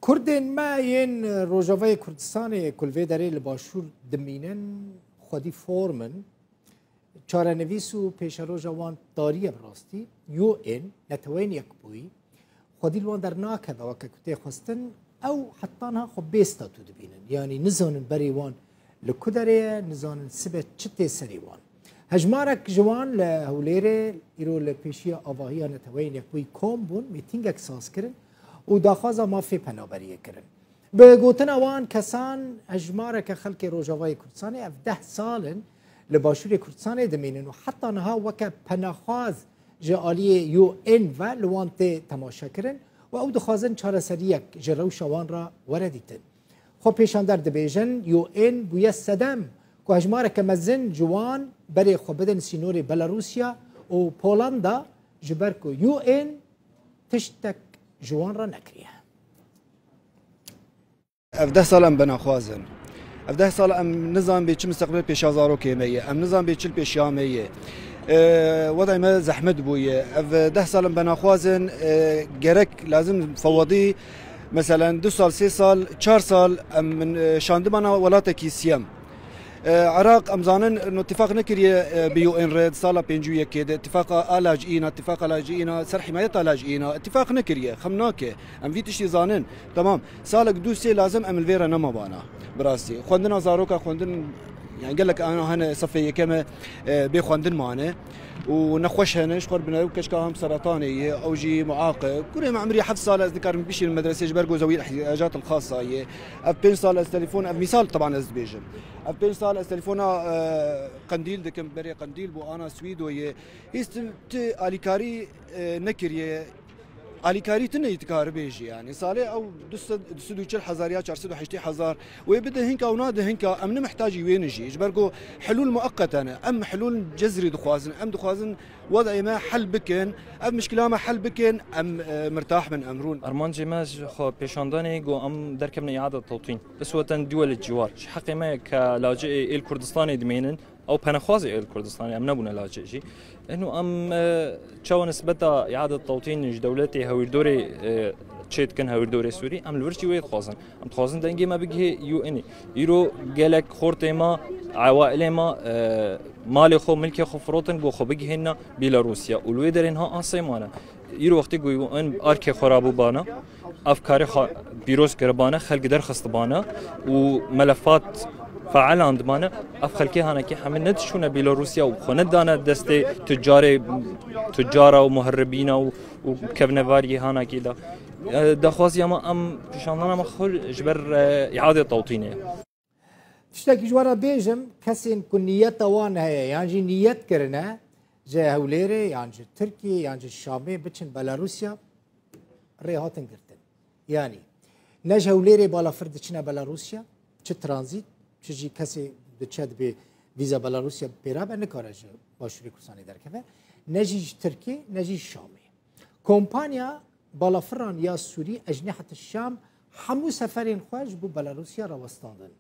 کردین ما این روجاوای کردستان کلوی داره لباشور دمینن خودی فورمن چاره نویس و پیش رو جوان داریه براستی یو این نتوین یک بوی خودی لوان در ناکد و که کتی خواستن او حتی ها خب بیستا تو دبینن یعنی نزانن بریوان لکدره نزانن سبت چته سریوان هجمارك جوان لهوليري يرو لبيشيا آواهيا نتوين يكوي كوم بون ميتينجك ساس كرن و داخوازا ما في پنابريه كرن بگوتن اوان كسان هجمارك خلق روجاواي كردستاني اف 10 سالن لباشور كردستاني دمينن و حتى نها وكا پناخواز جالية يو ان و لوانتي تماشا كرن و او دخوازن چاره سريك جروش اوان را ورديتن خو پیشان در دبيجن يو ان بويا سدم که هجماره که مزن جوان برای خو بدن سینوری بلاروسیا و پولندا جبر کو یو این تشتک جوان را نکریه. 17 سال ام بناخوازن 17 سال ام نظام به چه مستقبل پیشازارو کیمیه ام نظام به چل پیشامیه وضع ما زحمت بويه 17 سال ام بناخوازن گرک لازم فوضی مثلا 2 سال 3 سال 4 سال من شاندمانا ولاتکی سیام عراق امزانن انه اتفاق نكري بيو ان ريد صاله بينجويه كده اتفاق الاجئين اتفاق لاجئين سر حمايه لاجئين اتفاق نكري خمناك ام في تشي زانن تمام سالك دوسي لازم ام الفيرا نما بانا براسي خوندنا زاروكا خوندن يعني قال لك انا هنا صفيه كما بيخوندن معنا ونخوش هنا شخور بنا كشكاهم سرطانيه او جي معاق كل ما عمري حفظ صاله ذكر بيشي المدرسه جبرجو ذوي الاحتياجات الخاصه هي ابين صاله تليفون مثال طبعا ازبيجن ابين صاله تليفون قنديل دكم بري قنديل بو انا سويدويه هيست اليكاري نكريه اليكاري تنه يتكار بيجي يعني صالح او دسدو حزاريات 480 حزار ويبدا هنكا وناده هنكا امن محتاج وين يجي جبرجو حلول مؤقته ام حلول جذري دخوازن ام دخوازن وضعي ما حل بكن ام مشكله ما حل بكن ام مرتاح من امرون ارمان جماز خو بيشانداني جو ام دركبنا اعاده توطين بس وطن دول الجوار حقي ما كلاجئ الكردستاني دمينن او بنخوازي الكردستاني ام نبونا لاجئ انه ام تشاو نسبتها اعاده توطين دولتي هويردوري تشيت كان هويردوري سوري ام الورشي ويد خوازن ام خوازن دنجي ما بيجي يو اني يرو جالك خورتي ما عوائل ما مالي خو ملكي خو فروتن بو خو بيجي هنا بيلاروسيا والويدرينها اسيمانا يرو وقتي جو ان اركي خرابو بانا افكاري بيروس كربانا خلق درخص بانا وملفات فعلا عندنا افخلكي هانا كي حمل ندشونا بيلاروسيا وخندانا دستي تجاره ومهربين وكفنفاري هانا كده دخواز ياما ام شاندانا مخول جبر اعاده توطينيه تشتكي جوارا بيجم كسين كنيات وان هي يعني نيات كرنا جا هوليري يعني تركي يعني الشامي بتشن بيلاروسيا ريهاتن قرتن يعني نج هوليري بالا فرد تشنا بيلاروسيا تش ترانزيت چیزی کسی دچاد به ویزا بلاروسیا پیرا نکاره باشوری کردستانی درکه نجیج ترکی نجیج شامی کمپانیا بالافران یا سوری اجنحه الشام همو سفرین خواج بو بلاروسیا راوستاندن